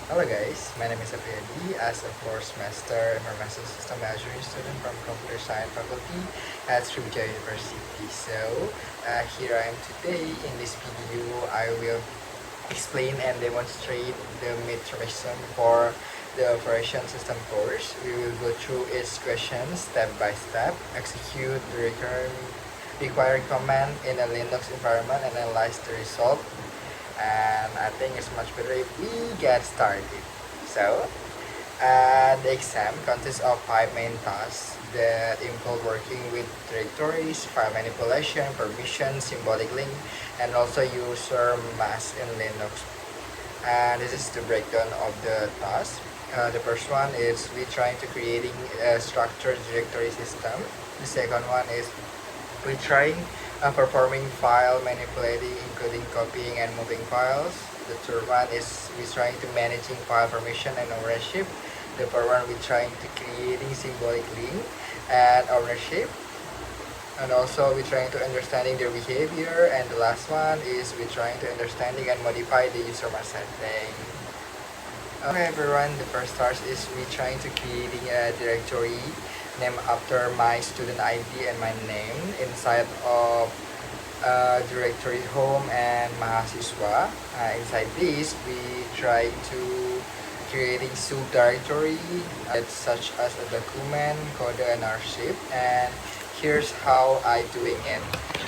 Hello guys, my name is Apriyadi as a 4th semester Information System Management student from Computer Science Faculty at Sriwijaya University. Here I am today. In this video, I will explain and demonstrate the mechanism for the operation system course. We will go through its questions step by step, execute the required command in a Linux environment, and analyze the result. And I think it's much better if we get started. The exam consists of 5 main tasks that involve working with directories, file manipulation, permission, symbolic link, and also user mask in Linux. And this is the breakdown of the task. The first one is we trying to creating a structured directory system. The second one is we trying performing file manipulating, including copying and moving files. The third one is we trying to managing file permission and ownership. The fourth one we trying to creating symbolic link and ownership. And also we trying to understanding their behavior. And the last one is we trying to understanding and modify the user setting. Okay everyone, the first task is we trying to creating a directory named after my student ID and my name inside of directory home and mahasiswa. Inside this, we try to creating subdirectory such as a document, code, and archive. And here's how I doing it.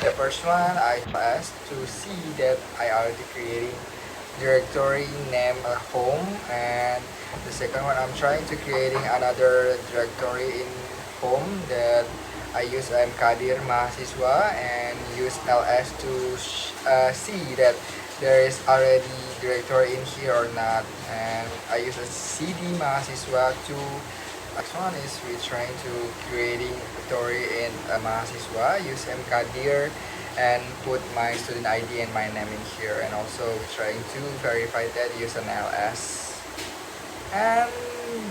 The first one, I asked to see that I already creating directory name home, and the second one I'm trying to creating another directory in home that I use Kadir mahasiswa and use ls to see that there is already directory in here or not, and I use a cd mahasiswa to next one is we trying to creating directory in mahasiswa, use mkadir and put my student ID and my name in here, and also trying to verify that use an ls. And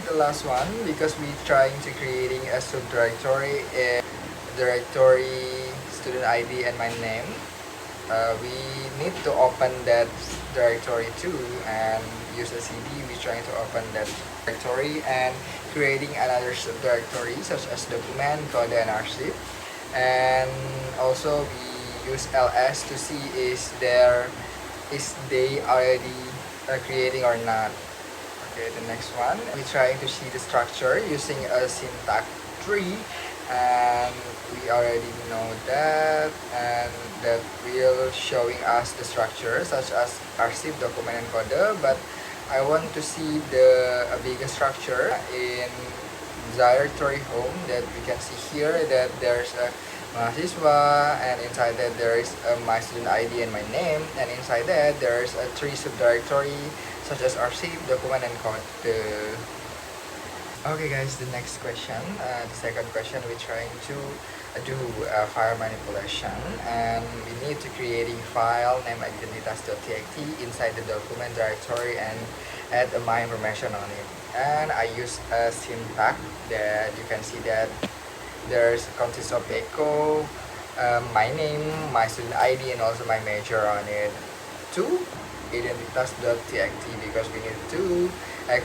the last one, because we trying to creating a subdirectory in directory student ID and my name, we need to open that directory too and use a cd. We trying to open that directory and creating another subdirectory such as document, code, and archive. And also we use ls to see is they already creating or not. Okay, the next one, we trying to see the structure using a syntax tree, and we already know that, and that will showing us the structure such as archive, document, and code. But I want to see the a bigger structure in directory home, that we can see here that there's a mahasiswa, and inside that there is my student ID and my name, and inside that there is a 3 subdirectory such as archive, document, and code. Okay guys, the next question, the second question, we're trying to do file manipulation, and we need to creating file name identitas.txt inside the document directory and add my information on it. And I use a syntax that you can see that there's consists of echo, my name, my student ID, and also my major on it. To identitas.txt, because we need to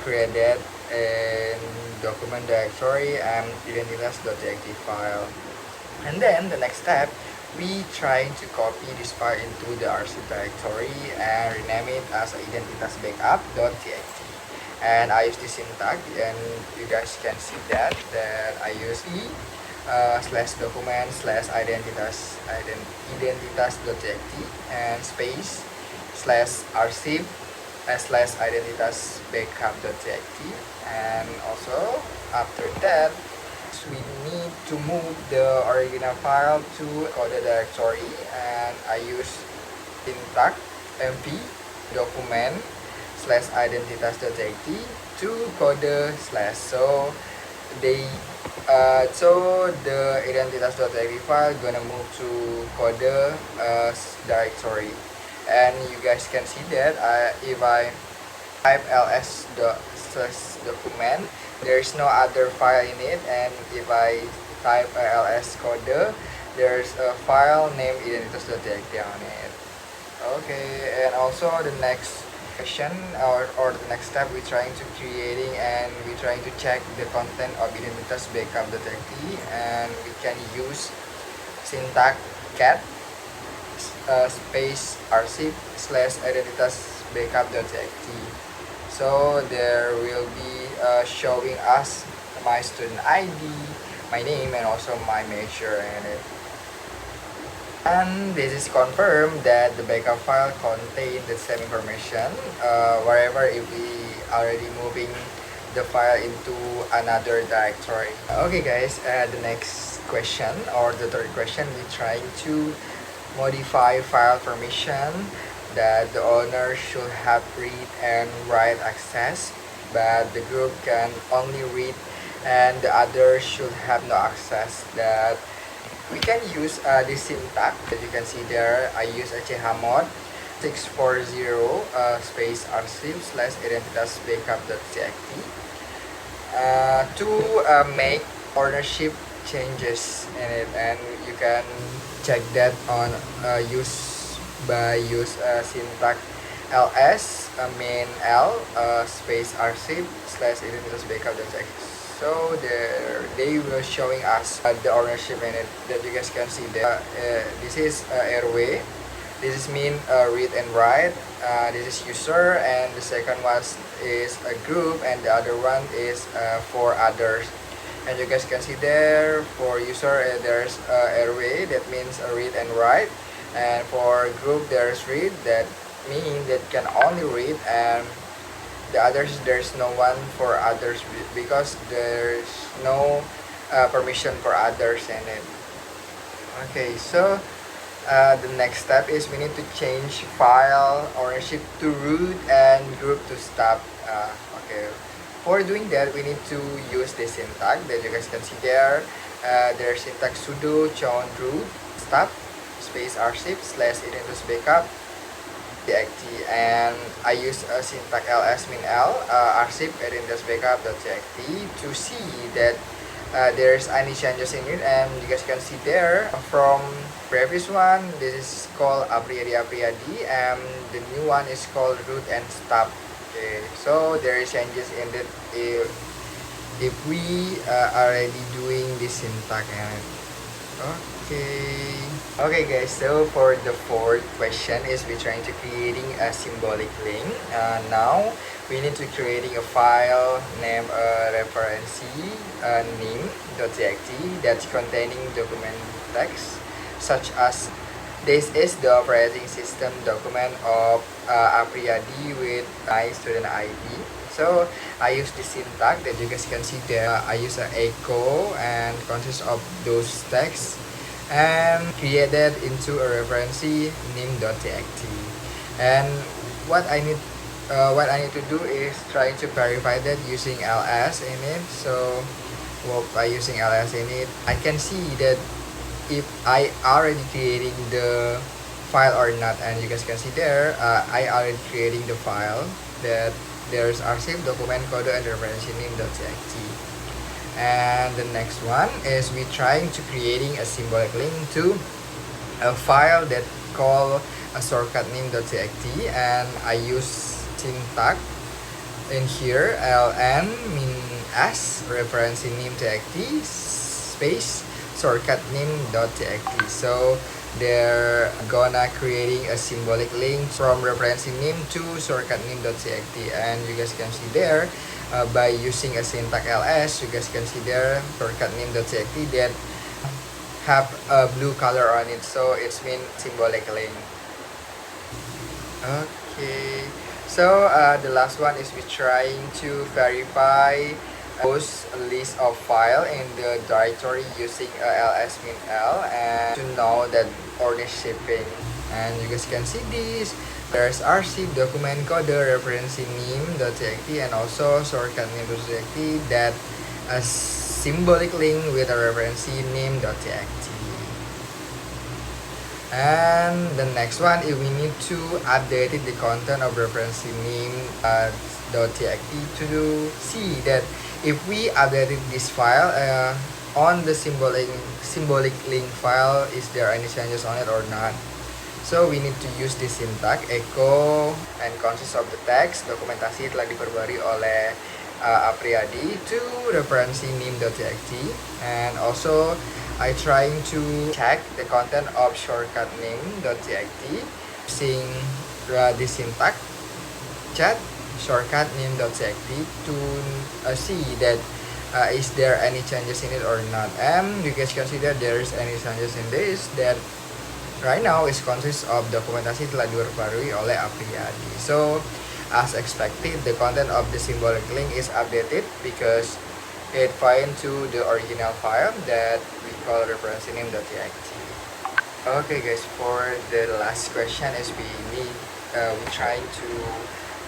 create that in document directory and identitas.txt file. And then the next step, we trying to copy this file into the archive directory and rename it as identitasbackup.txt. And I use this syntax, and you guys can see that I use slash document slash identitas.txt and space slash archive slash identitas backup.txt. And also after that, we need to move the original file to code directory, and I use syntax mv document slash identitas.txt to code slash. They so the identitas.txt file gonna move to code directory. And you guys can see that if I type ls document, there is no other file in it, and if I type ls code, there's a file named identitas.txt on it. Okay, and also the next question, or the next step, we're trying to creating and we're trying to check the content of identitas backup.txt, and we can use syntax cat space archive slash identitas backup.txt. So there will be showing us my student ID, my name, and also my major in it. And this is confirmed that the backup file contains the same information wherever if we already moving the file into another directory. Okay guys, the next question or the third question, we're trying to modify file permission that the owner should have read and write access, but the group can only read and the others should have no access. That we can use this syntax that you can see there. I use a chmod 640 space archive slash identitas backup.txt to make ownership changes in it, and you can check that on use syntax ls main l space archive slash identitas backup.txt. So there they will showing us the ownership in it that you guys can see there. This is airway, this is mean read and write, this is user, and the second one is a group, and the other one is for others. And you guys can see there for user there's airway, that means read and write, and for group there's read, that means that can only read, and the others there's no one for others because there's no permission for others in it. Okay, so the next step is we need to change file ownership to root and group to stop. Okay, for doing that we need to use the syntax that you guys can see there. There's syntax sudo chown root stop space archive slash identitas backup txt, and I use a syntax ls min l archive identitas backup.txt to see that there's any changes in it. And you guys can see there from previous one, this is called Apriyadi and the new one is called root and stop. Okay, so there is changes in that if we already doing this syntax. Okay guys, so for the fourth question is we're trying to creating a symbolic link. Now we need to creating a file named referency name.txt that's containing document text such as this is the operating system document of Apriyadi with my student ID. So I use the syntax that you guys can see there. I use an echo and consists of those texts and created into a referency name.txt. And what I need to do is trying to verify that using ls in it. So by using ls in it, I can see that if I already creating the file or not. And you guys can see there, I already creating the file that there's archive document code and referency name.txt. And the next one is we trying to creating a symbolic link to a file that called a shortcut name.txt, and I use syntax in here ln min s reference name.txt space shortcut name.txt. So they're gonna creating a symbolic link from reference name to shortcut name.txt, and you guys can see there by using a syntax ls, you guys can see there shortcut name.txt that have a blue color on it, so it's mean symbolic link. Okay, so the last one is we trying to verify those list of file in the directory using ls min l and to know that order shipping. And you guys can see this, there's archive document code reference name.txt and also shortcut name.txt that a symbolic link with a reference name.txt. And the next one is we need to update the content of reference name.txt to see that if we updated this file on the symbolic link file, is there any changes on it or not. So we need to use this syntax echo and consists of the text. Dokumentasi telah diperbarui oleh Apriyadi to referensi nim.txt, and also I trying to check the content of shortcut nim.txt using the syntax chat shortcut nim.txt to see that is there any changes in it or not. And you guys consider there is any changes in this that right now is consists of dokumentasi telah diperbarui oleh Apriyadi. So as expected, the content of the symbolic link is updated because it find to the original file that we call reference name.txt. Okay guys, for the last question is we trying to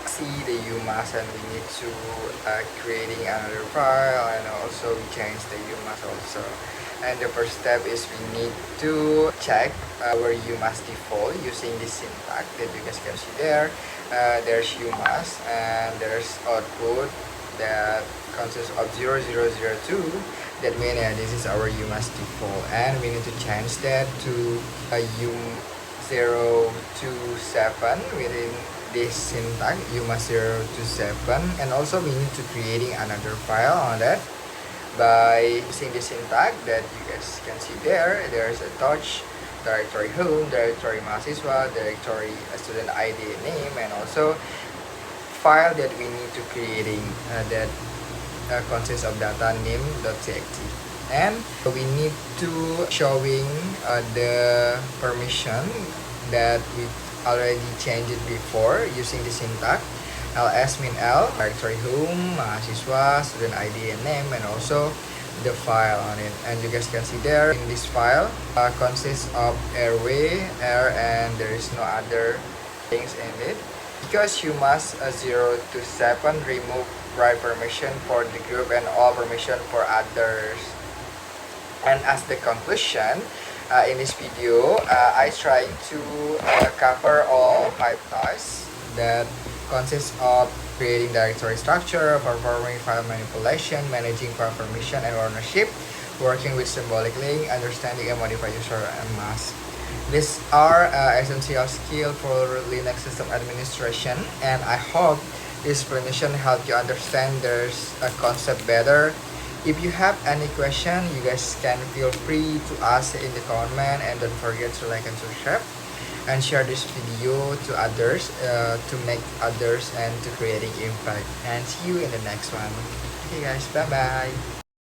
see the UMass and we need to creating another file, and also we change the UMass also. And the first step is we need to check our UMass default using this syntax that you guys can see there. There's UMass and there's output that consists of 0002. That means this is our UMass default, and we need to change that to a U027 within this syntax UMass 027, and also we need to creating another file on that by using the syntax that you guys can see there. There's a touch directory home, directory mahasiswa, directory student ID name, and also file that we need to creating that consists of data name.txt. And we need to showing the permission that we already changed it before using the syntax ls min l directory home, mahasiswa, student ID and name, and also the file on it. And you guys can see there in this file consists of airway, air, and there is no other things in it because UMass 0 to 7 remove right permission for the group and all permission for others. And as the conclusion, in this video, I trying to cover all 5 tasks that consists of creating directory structure, performing file manipulation, managing file permission and ownership, working with symbolic link, understanding and modify user and mask. These are essential skills for Linux system administration, and I hope this explanation helped you understand there's a concept better. If you have any question, you guys can feel free to ask in the comment, and don't forget to like and subscribe and share this video to others to make others and to creating impact. And see you in the next one. Okay guys, bye bye.